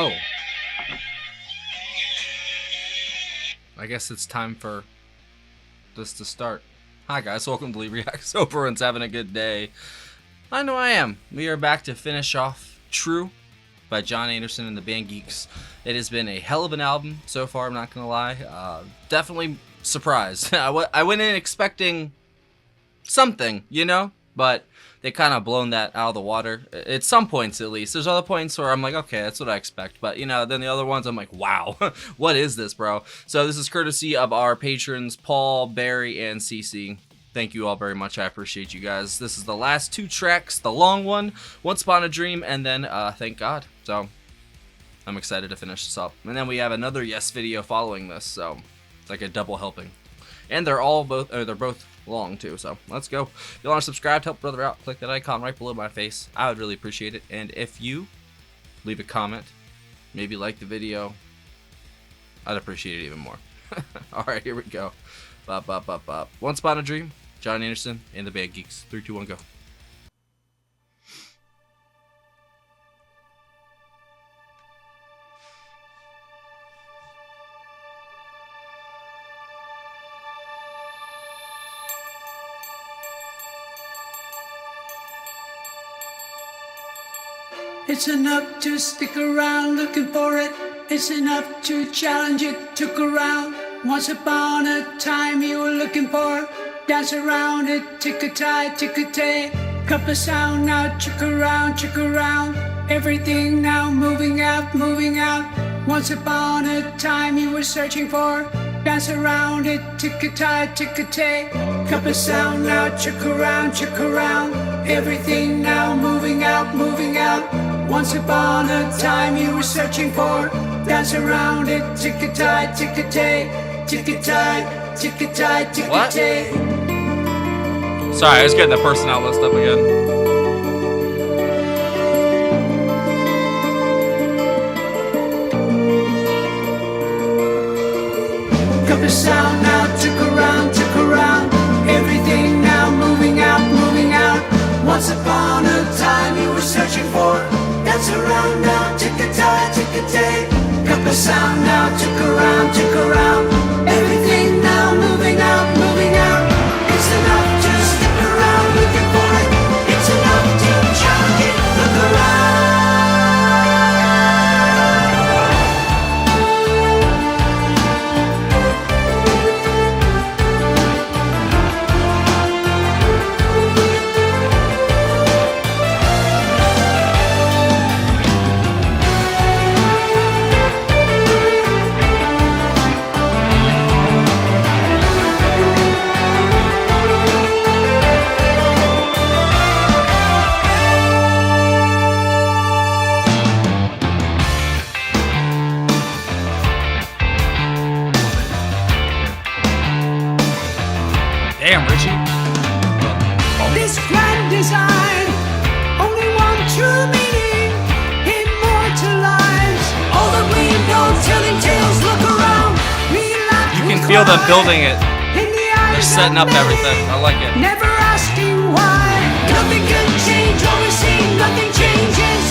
Oh. I guess it's time for this to start. Hi guys, welcome to Lee Reacts. Hope everyone's having a good day. I know I am. We are back to finish off True by John Anderson and the band Geeks. It has been a hell of an album so far, I'm not gonna lie. Definitely surprised. I went in expecting something, you know, but they kind of blown that out of the water. At some points, at least. There's other points where I'm like, okay, that's what I expect. But, you know, then the other ones, I'm like, wow, what is this, bro? So this is courtesy of our patrons, Paul, Barry, and Cece. Thank you all very much. I appreciate you guys. This is the last two tracks, the long one, Once Upon a Dream, and then Thank God. So I'm excited to finish this up. And then we have another Yes video following this, so it's like a double helping. And they're both long too, so let's go. If you want to subscribe to help brother out, click that icon right below my face. I would really appreciate it. And if you leave a comment, maybe like the video, I'd appreciate it even more. Alright, here we go. Bop, bop, bop, bop. Once Upon a Dream, John Anderson and the band Geeks. 3, 2, 1, go. It's enough to stick around looking for it. It's enough to challenge it, took around. Once upon a time you were looking for. Dance around it, tick-a-tie, tick-a-tay. Cup of sound now, chick around. Everything now moving out, moving out. Once upon a time you were searching for. Dance around it, tick-a-tie, tick-a-tay. Cup of sound now, chick around. Everything now moving out, moving out. Once upon a time you were searching for. Dance around it, tick-a-tie, tick-a-tay. Tick-a-tie, tick-a-tie, tick-a-tay. Sorry, I was getting the personnel list up again. Cup of sound now, tick around. Everything now moving out, moving out. Once upon a time you were searching for. Dance around now, tick-a-tie, tick-a-tay. Cup of sound now, tick around. Everything now moving out, moving out. It's enough to stick around looking for it. It's enough to challenge it, look around. Damn, Richie. This grand design, only one true meaning, immortalized. All that we know, telling tales, look around. You can feel them building it. They're setting up everything. I like it. Never asking why. Nothing can change, always seem nothing changes.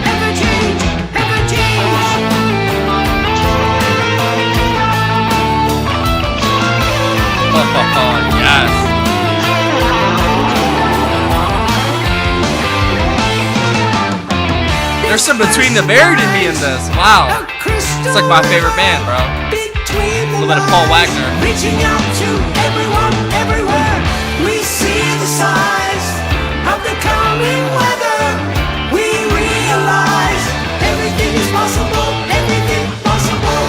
Ever change, ever change. Oh, yes. There's some Between the Buried in me in this. Wow. It's like my favorite band, bro. A little bit of Paul Wagner. Reaching out to everyone, everywhere. We see the size of the coming weather. We realize everything is possible, everything possible.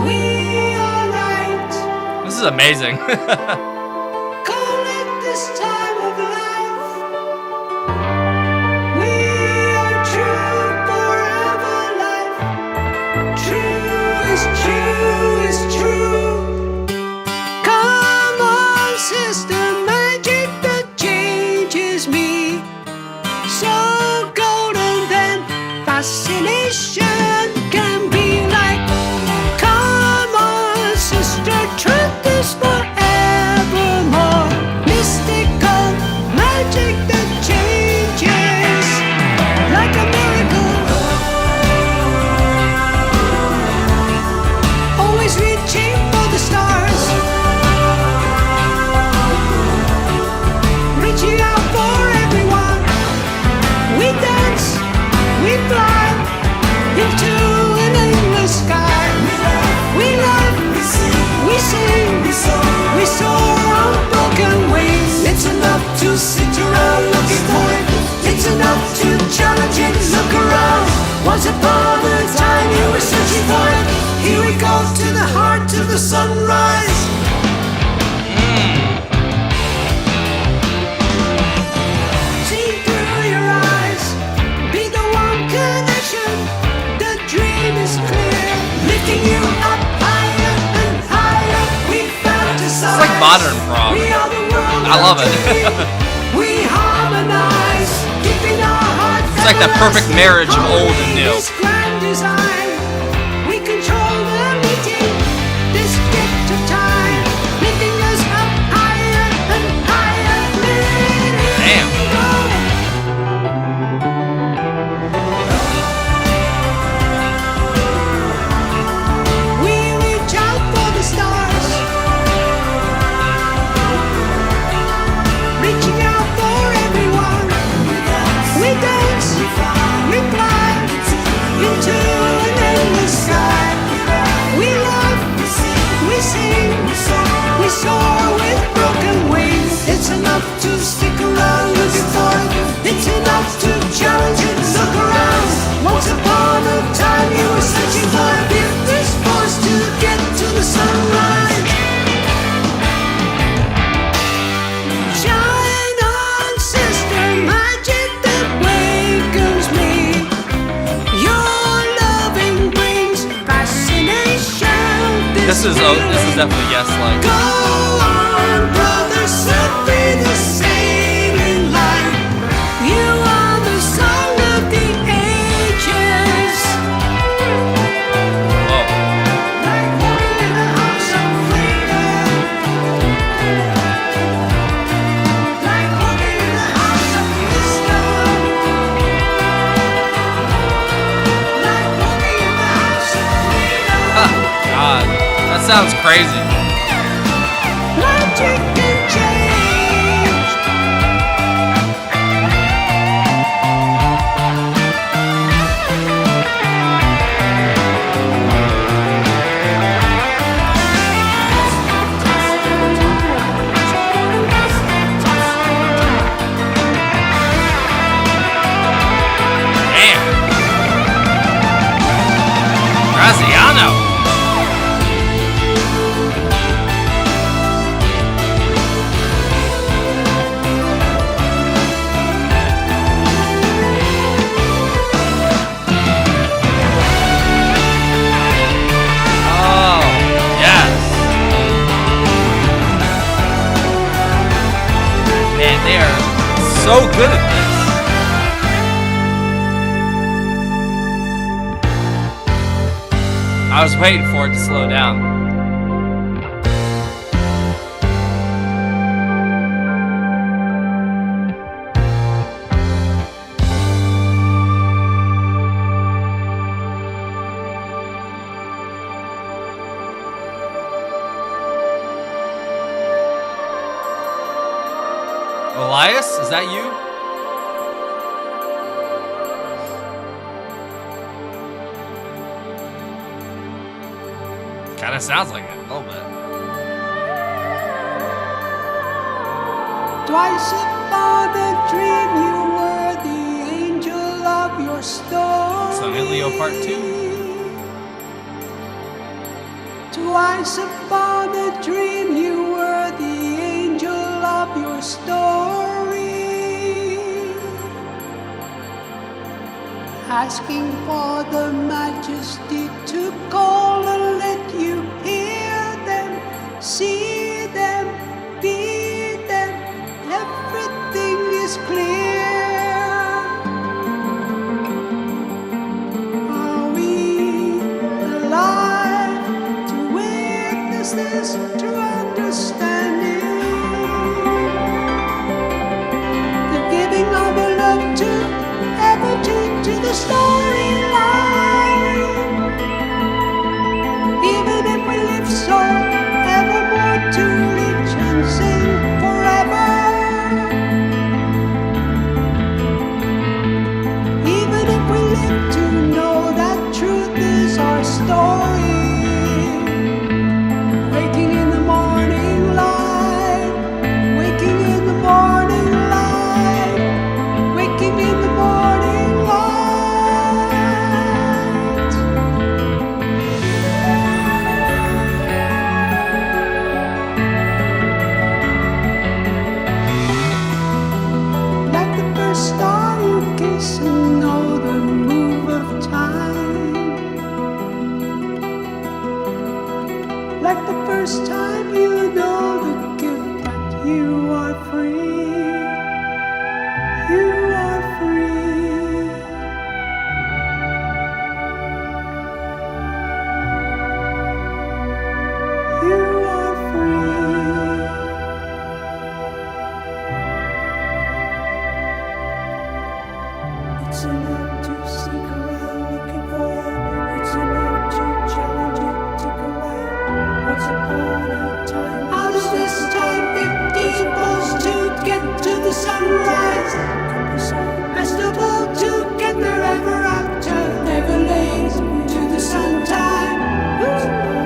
We are right. This is amazing. Call it this time of life. We are true forever life. True is true. Come on, sister, magic that changes me. So golden then fascination can be like. Come on, sister, truth is forevermore. Mystical. modern prog. I love it. We harmonize, keeping our hearts. It's like the perfect marriage of old and new. This grand design, we control the meeting. This gift of time, lifting us up higher and higher. Damn. We reach out for the stars, reaching out for everyone. We dance, we fly into an endless sky. We love, we sing, we soar with broken wings. It's enough to stick around looking for it. It's enough to challenge it. Look around. Once upon a time you were searching for a gift this force to get to the sunrise. Shine on, sister, magic that wakens me. Your loving brings fascination. This is definitely yes, like. Go on, brother, set me the sailing line. You are the song of the ages. Whoa. Like walking in the house of freedom. Like walking in the house of wisdom. Like walking in the house of freedom. God, that sounds crazy. Magic can change. Damn. Graziano. Oh, yes. Man, they are so good at this. I was waiting for it to slow down. Elias, is that you? Kind of sounds like it a little bit. Twice upon a dream you were the angel of your story. So Leo Part 2. Twice upon a dream you were the angel of your story. Asking for the majesty to call and let you hear them, see them, be them. Everything is clear. Are we alive to witness this true understanding? The giving of a love to ever to the storyline. Even if we live so evermore to reach and sing forever. Even if we live to know that truth is our story. Waking in the morning light, waking in the morning light, waking in the morning light. Like the first star you kiss and know the move of time. Like the first time you know the You are free. You are free. You are free. It's enough to seek around looking for it. It's enough to challenge it, tick around. Once upon a time, out of this time, 50 balls to get to the sunrise. Best of all, to get there ever after, never late to the sun time.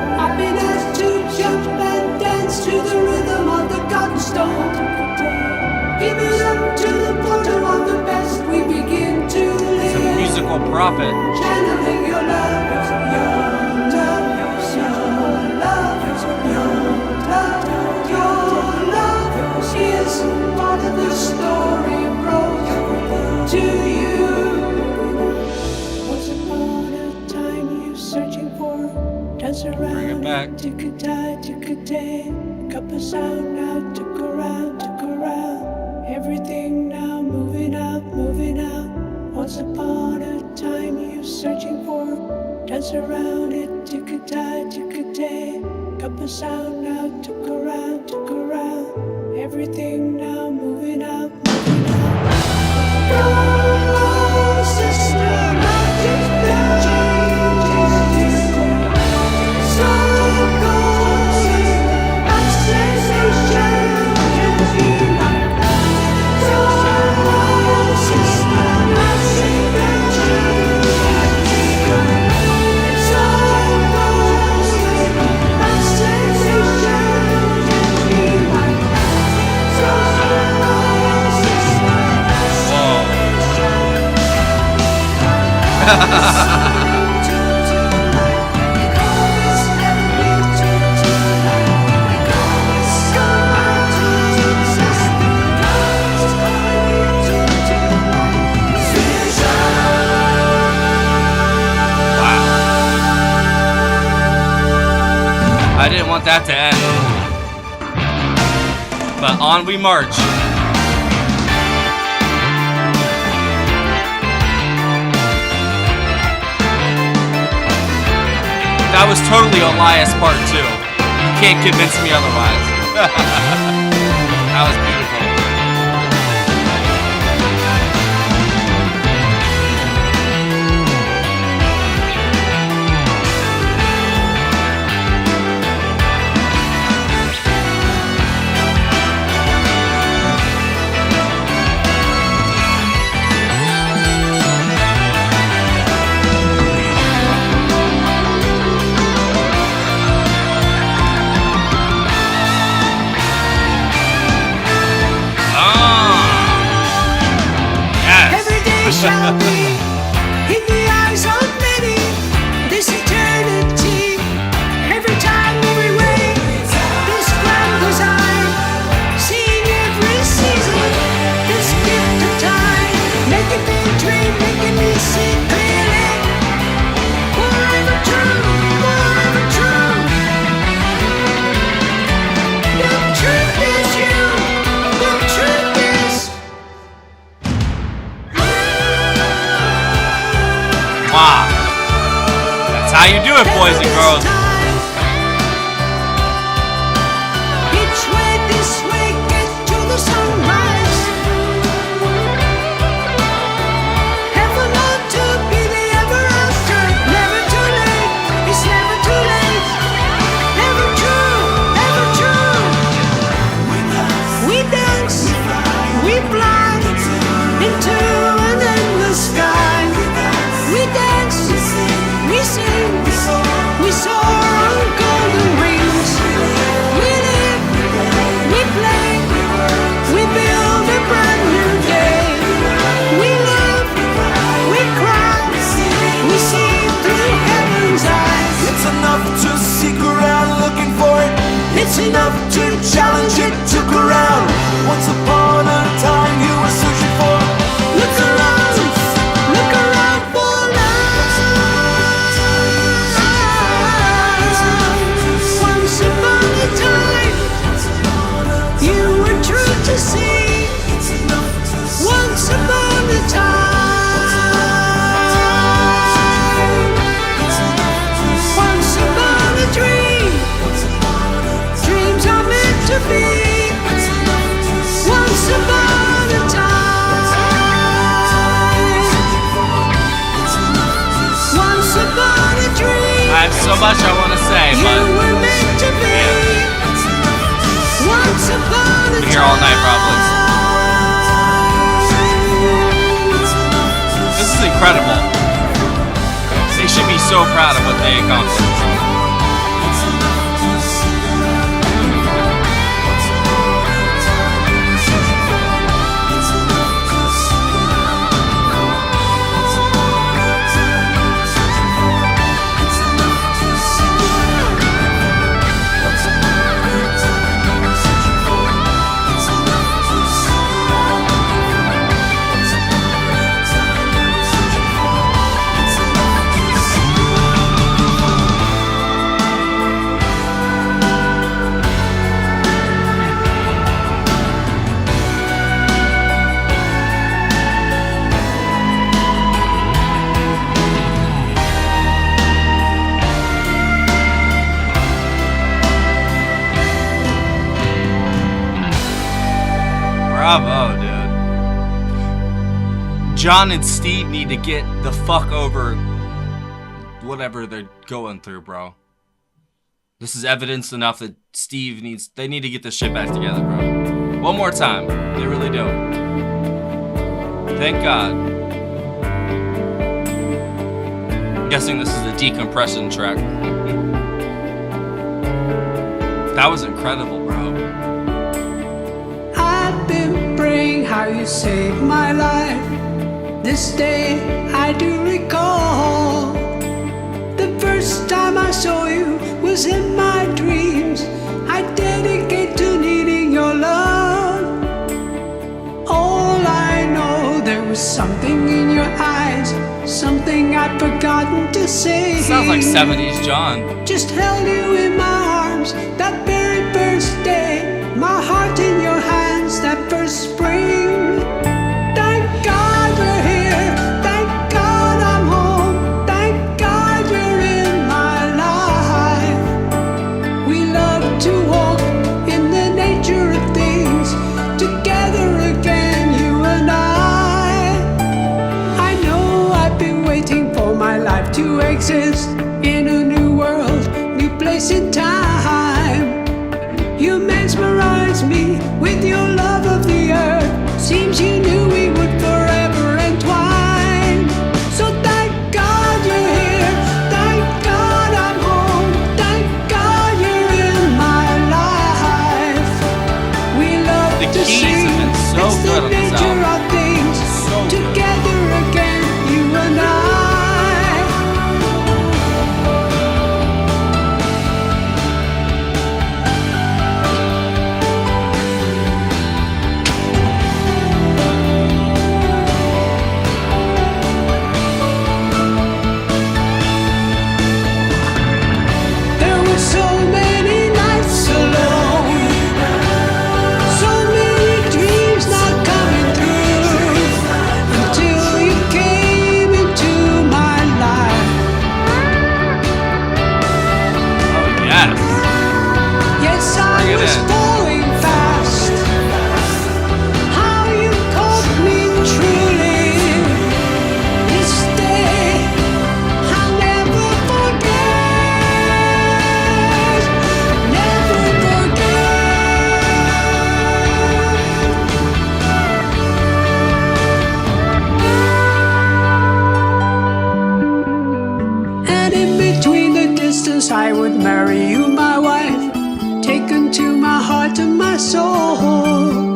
Happiness to jump and dance to the rhythm of the cotton stone. Give it up to the portal of the best. We begin to It's a live. musical prophet. Channeling your love, your love, your love, your love, your love is part of the story brought to you. Once upon a time you searching for, dance around, Bring it back. tick-a-tie, cup of sound now, took around, everything now moving out, once upon a time you searching for, dance around it, tick-a-tie, cup of sound now, took around, everything now moving out, Go, sister, magic that changes. So goes that sensation. Go, sister, magic that changes. So goes that I didn't want that to end. But on we march. That was totally Elias part 2. You can't convince me otherwise. That was beautiful. shall be in the eyes of many this eternity. Every time, every way, this ground goes on, seeing every season, this gift of time, making me dream, making me see clearly. Forever true, forever true. The truth is you, the truth is. Wow. That's how you do it, boys and girls. Each way, this way, get to the sunrise. Heaven ought to be the ever after. Never too late, it's never too late. Ever true, ever true. We dance, we fly into an endless sky. We dance, we sing, we soar on golden wings. We live, we play, we build a brand new day. We love, we cry, we see through heaven's eyes. It's enough to seek around looking for it. It's enough To challenge it, took around. Once upon a time you were searching for. look around for love. Once upon a time, you were I have so much I want to say, You but were meant to be. Once upon a I'm here all night probably. This is incredible. They should be so proud of what they accomplished. Bravo, dude. John and Steve need to get the fuck over whatever they're going through, bro. This is evidence enough that they need to get this shit back together, bro. One more time. They really do. Thank God. I'm guessing this is the decompression track. That was incredible, bro. I've been praying how you saved my life. This day I do recall. The first time I saw you was in my dreams. I dedicate to needing your love. All I know, there was something in your eyes, something I'd forgotten to say. Sounds like 70s John. Just held you in my arms that very first day. My heart in your hands that first spring. Thank God you're here. Thank God I'm home. Thank God you're in my life. We love to walk in the nature of things together again, you and I know I've been waiting for my life to exist in a new world, new place in time. You mesmerize me with your love of the earth. Seems you knew we would forever entwine. So thank God you're here. Thank God I'm home. Thank God you're in my life. We love The to keys sing. have been so It's good the on this nature album. of things. So good. Together again, you and I. There were so many nights alone, so many dreams not coming through, until you came into my life. Oh, yes. Yes, I Bring it was in. falling fast. How you caught me truly. This day I'll never forget. Never forget. And in between the distance, I would marry you, my wife. Taken to my heart and my soul.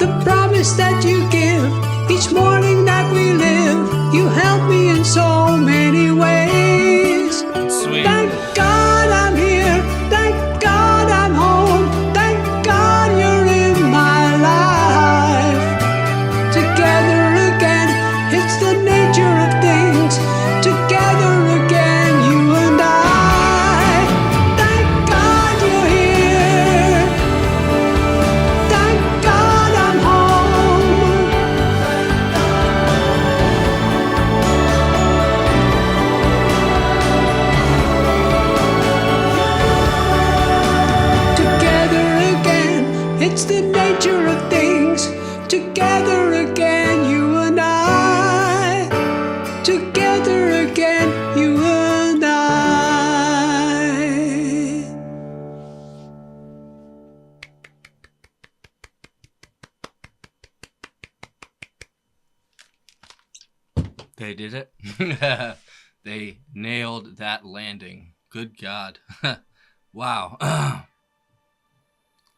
The promise that you give each morning that we live. You help me in so many ways. Sweet. Thank God I'm here. Thank God I'm home. Thank God you're in my life. Together again, it's the nature of things. Together again, you and I. Thank God you're here. Thank God I'm home. They did it. They nailed that landing. Good God. Wow.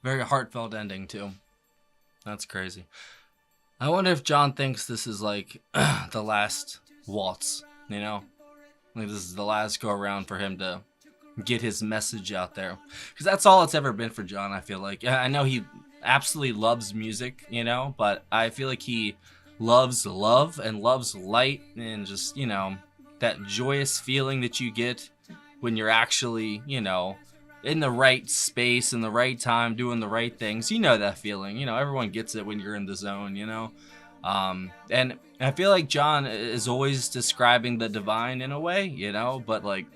Very heartfelt ending, too. That's crazy. I wonder if John thinks this is like the last waltz, you know? Like this is the last go around for him to get his message out there. Because that's all it's ever been for John, I feel like. I know he absolutely loves music, you know? But I feel like he loves love and loves light and just, you know, that joyous feeling that you get when you're actually, you know, in the right space, in the right time, doing the right things. You know that feeling. You know, everyone gets it when you're in the zone, you know? And I feel like John is always describing the divine in a way, you know? But, like,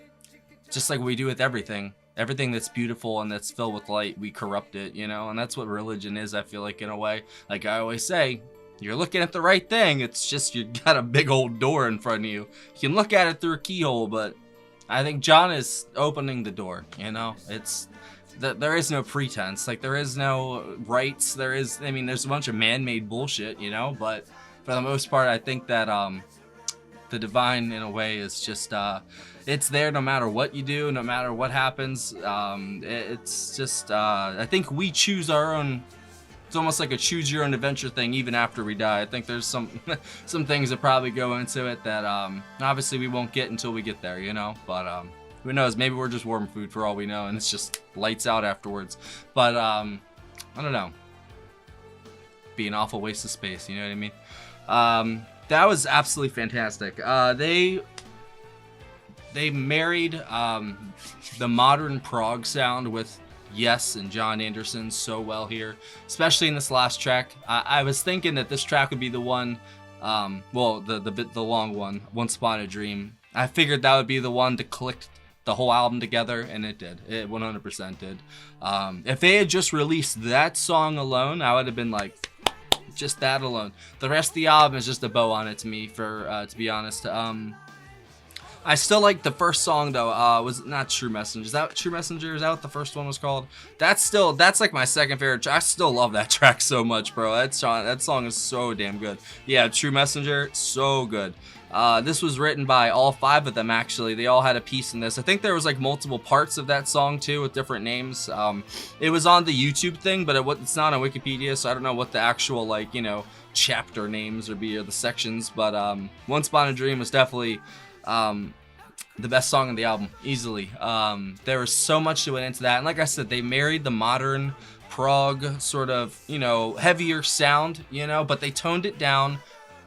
just like we do with everything. Everything that's beautiful and that's filled with light, we corrupt it, you know? And that's what religion is, I feel like, in a way. Like I always say, you're looking at the right thing. It's just you got a big old door in front of you. You can look at it through a keyhole, but I think John is opening the door, you know? It's there is no pretense. Like, there is no rights. There's a bunch of man-made bullshit, you know? But for the most part, I think that the divine, in a way, is just, it's there no matter what you do, no matter what happens. It's just, I think we choose our own. It's almost like a choose your own adventure thing even after we die. I think there's some things that probably go into it that obviously we won't get until we get there, you know? But who knows? Maybe we're just worm food for all we know and it's just lights out afterwards. But I don't know. Be an awful waste of space, you know what I mean? That was absolutely fantastic. They married the modern prog sound with Yes and John Anderson so well here, especially in this last track. I was thinking that this track would be the one, the long one, Once Upon a Dream. I figured that would be the one to click the whole album together, and it did. It 100% did. If they had just released that song alone, I would have been like, just that alone. The rest of the album is just a bow on it to me, to be honest. I still like the first song though. Was it not True Messenger? Is that True Messenger? Is that what the first one was called? That's like my second favorite track. I still love that track so much, bro. That song is so damn good. Yeah, True Messenger, so good. This was written by all 5 of them, actually. They all had a piece in this. I think there was like multiple parts of that song too with different names. It was on the YouTube thing, but it's not on Wikipedia, so I don't know what the actual, like, you know, chapter names would be or the sections. But Once Upon a Dream was definitely the best song on the album, easily. There was so much that went into that, and like I said, they married the modern prog sort of, you know, heavier sound, you know, but they toned it down,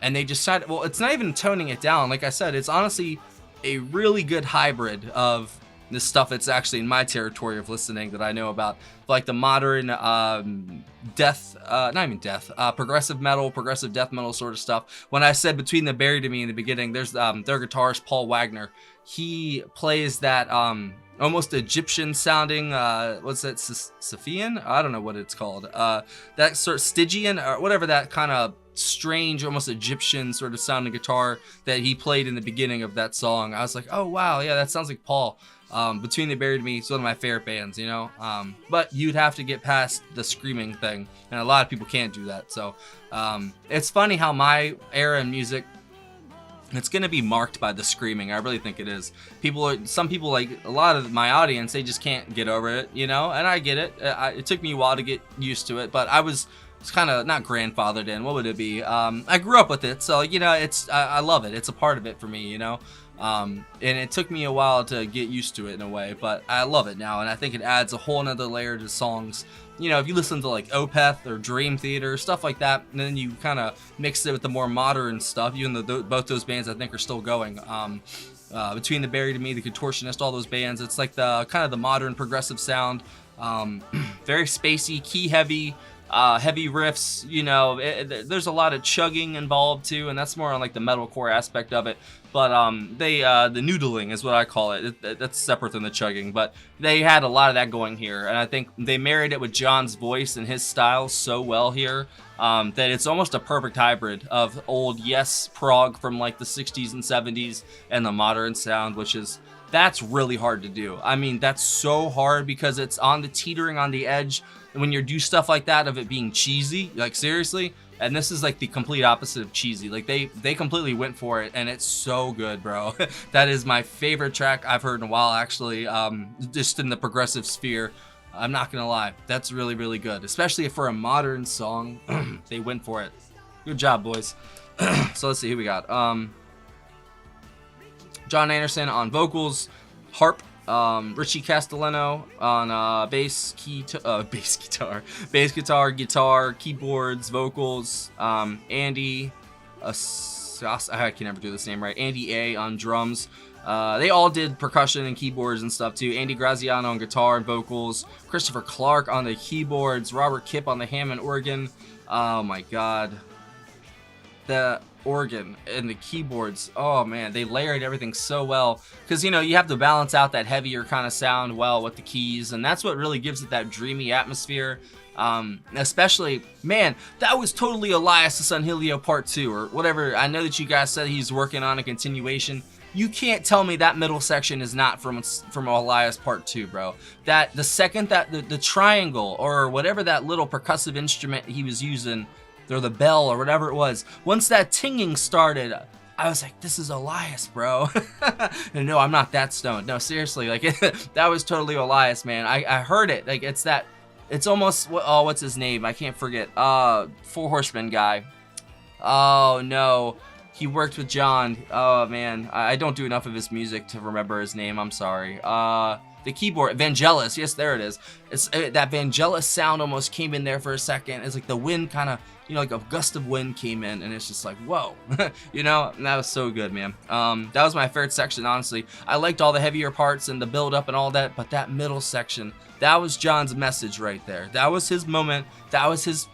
and they decided, well, it's not even toning it down. Like I said, it's honestly a really good hybrid of this stuff that's actually in my territory of listening that I know about, like the modern progressive metal, progressive death metal sort of stuff. When I said Between the Buried and Me in the beginning, there's their guitarist Paul Wagner. He plays that almost Egyptian sounding, what's that, Sophian? I don't know what it's called. That sort of Stygian, or whatever, that kind of strange, almost Egyptian sort of sounding guitar that he played in the beginning of that song. I was like, oh wow, yeah, that sounds like Paul. Between the Buried and Me, it's one of my favorite bands, you know. But you'd have to get past the screaming thing, and a lot of people can't do that. So it's funny how my era in music, it's gonna be marked by the screaming. I really think it is. Some people, like a lot of my audience, they just can't get over it, you know. And I get it. It took me a while to get used to it, but it's kind of not grandfathered in. What would it be? I grew up with it, so you know, I love it. It's a part of it for me, you know. And it took me a while to get used to it in a way, but I love it now, and I think it adds a whole nother layer to songs. You know, if you listen to like Opeth or Dream Theater, stuff like that, and then you kind of mix it with the more modern stuff, even though both those bands I think are still going. Between the Buried and Me, the Contortionist, all those bands, it's like the kind of the modern progressive sound, very spacey, key heavy. Heavy riffs, you know, there's a lot of chugging involved too, and that's more on like the metalcore aspect of it. But the noodling is what I call it. That's separate than the chugging, but they had a lot of that going here, and I think they married it with John's voice and his style so well here that it's almost a perfect hybrid of old Yes prog from like the 60s and 70s and the modern sound, that's really hard to do. I mean, that's so hard because it's on the teetering on the edge. And when you do stuff like that of it being cheesy, like seriously, And this is like the complete opposite of cheesy. Like they completely went for it, and it's so good, bro. That is my favorite track I've heard in a while, actually. Just in the progressive sphere. I'm not gonna lie, that's really, really good, especially for a modern song. They went for it. Good job, boys. So let's see who we got. John Anderson on vocals, harp. Richie Castellano on bass guitar, keyboards, vocals. Andy, I can never do this name right. Andy A on drums. They all did percussion and keyboards and stuff too. Andy Graziano on guitar and vocals. Christopher Clark on the keyboards. Robert Kipp on the Hammond organ. Oh my god. The organ and the keyboards, oh man, they layered everything so well, because you know you have to balance out that heavier kind of sound well with the keys, and that's what really gives it that dreamy atmosphere. Especially, man, that was totally Elias the Sun Helio Part 2 or whatever. I know that you guys said he's working on a continuation. You can't tell me that middle section is not from Elias Part 2, bro. That the second that the triangle or whatever that little percussive instrument he was using, or the bell or whatever it was, once that tinging started, I was like, this is Elias, bro. And no, I'm not that stoned. No, seriously, like that was totally Elias, man. I heard it. Like it's almost, oh, what's his name? I can't forget. Four Horsemen guy. Oh no, he worked with John. Oh man, I don't do enough of his music to remember his name. I'm sorry. The keyboard, Vangelis, yes, there it is. It's that Vangelis sound almost came in there for a second. It's like the wind kind of, you know, like a gust of wind came in, and it's just like, whoa, you know, and that was so good, man. That was my favorite section, honestly. I liked all the heavier parts and the build up and all that, but that middle section, that was John's message right there. That was his moment. That was his,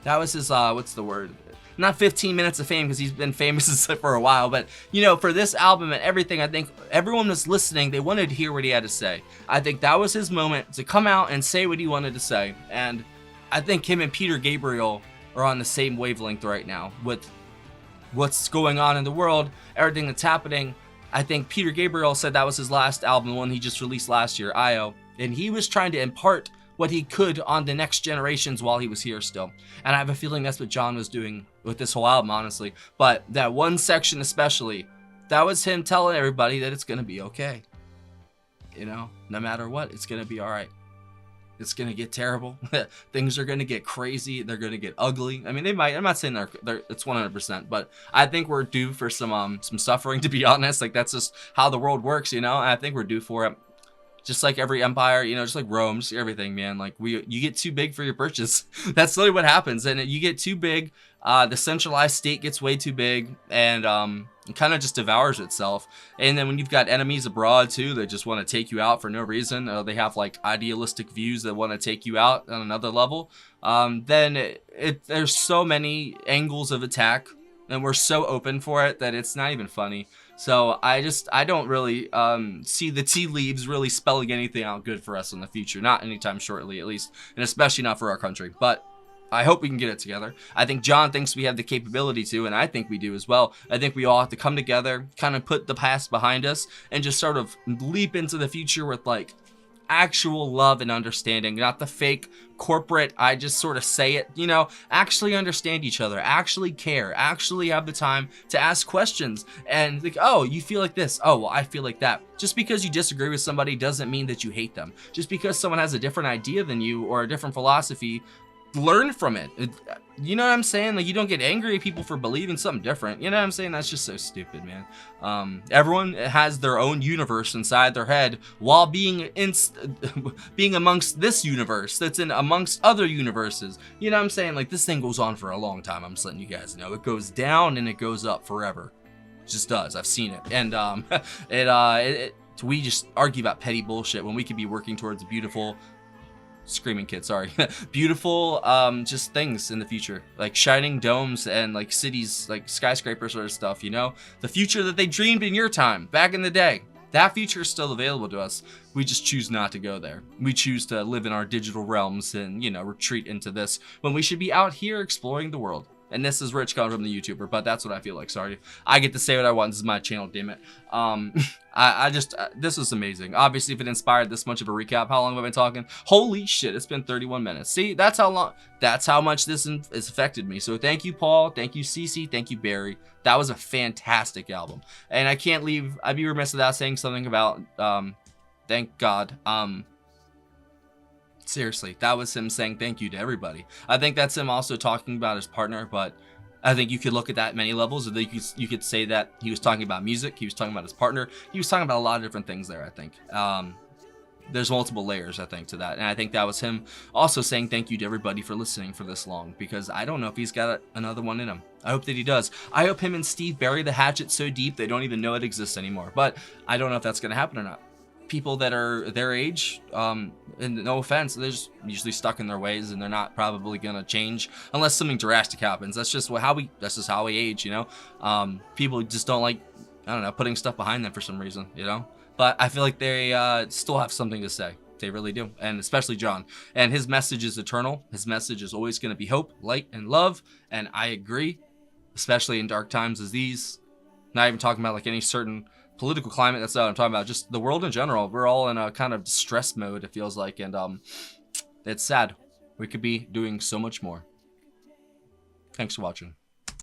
what's the word? Not 15 minutes of fame, because he's been famous for a while, but you know, for this album and everything, I think everyone was listening. They wanted to hear what he had to say. I think that was his moment to come out and say what he wanted to say, and I think him and Peter Gabriel are on the same wavelength right now with what's going on in the world, everything that's happening. I think Peter Gabriel said that was his last album, the one he just released last year, Io, and he was trying to impart what he could on the next generations while he was here still. And I have a feeling that's what John was doing with this whole album, honestly. But that one section especially, that was him telling everybody that it's gonna be okay. You know, no matter what, it's gonna be all right. It's gonna get terrible. Things are gonna get crazy. They're gonna get ugly. I mean, they might. I'm not saying they're it's 100%, but I think we're due for some suffering. To be honest, like that's just how the world works, you know. And I think we're due for it. Just like every empire, you know, just like Rome, just everything, man. Like you get too big for your britches. That's literally what happens. And you get too big, the centralized state gets way too big, and it kind of just devours itself. And then when you've got enemies abroad too that just want to take you out for no reason, they have like idealistic views that want to take you out on another level, then there's so many angles of attack, and we're so open for it that it's not even funny. So I don't really see the tea leaves really spelling anything out good for us in the future. Not anytime shortly, at least. And especially not for our country. But I hope we can get it together. I think John thinks we have the capability to, and I think we do as well. I think we all have to come together, kind of put the past behind us, and just sort of leap into the future with like actual love and understanding, not the fake corporate, I just sort of say it, you know, actually understand each other, actually care, actually have the time to ask questions, and like, oh, you feel like this, oh, well, I feel like that. Just because you disagree with somebody doesn't mean that you hate them. Just because someone has a different idea than you or a different philosophy, learn from it. You know what I'm saying? Like, you don't get angry at people for believing something different. You know what I'm saying? That's just so stupid, man. Everyone has their own universe inside their head while being amongst this universe that's in amongst other universes. You know what I'm saying? Like, this thing goes on for a long time. I'm just letting you guys know. It goes down and it goes up forever. It just does. I've seen it. And we just argue about petty bullshit when we could be working towards a beautiful screaming kid, sorry. Beautiful just things in the future, like shining domes and like cities, like skyscraper sort of stuff, you know, the future that they dreamed in your time back in the day. That future is still available to us. We just choose not to go there. We choose to live in our digital realms and, you know, retreat into this when we should be out here exploring the world. And this is Rich coming from the YouTuber, but that's what I feel like. Sorry, I get to say what I want. This is my channel, damn it. I just, this was amazing. Obviously, if it inspired this much of a recap, how long have I been talking? Holy shit, it's been 31 minutes. See, that's how much this has affected me. So thank you, Paul. Thank you, Cece. Thank you, Barry. That was a fantastic album. And I can't leave, I'd be remiss without saying something about, thank God. Seriously, that was him saying thank you to everybody. I think that's him also talking about his partner, but I think you could look at that many levels. I think you could say that he was talking about music, he was talking about his partner, he was talking about a lot of different things there, I think. There's multiple layers, I think, to that. And I think that was him also saying thank you to everybody for listening for this long, because I don't know if he's got another one in him. I hope that he does. I hope him and Steve bury the hatchet so deep they don't even know it exists anymore. But I don't know if that's going to happen or not. People that are their age, and no offense, they're just usually stuck in their ways, and they're not probably gonna change unless something drastic happens. That's just how we age, you know. People just don't like, I don't know, putting stuff behind them for some reason, you know. But I feel like they still have something to say. They really do, and especially John. And his message is eternal. His message is always gonna be hope, light, and love. And I agree, especially in dark times as these. Not even talking about like any certain political climate, that's not what I'm talking about, just the world in general. We're all in a kind of stress mode, it feels like, and it's sad. We could be doing so much more. Thanks for watching.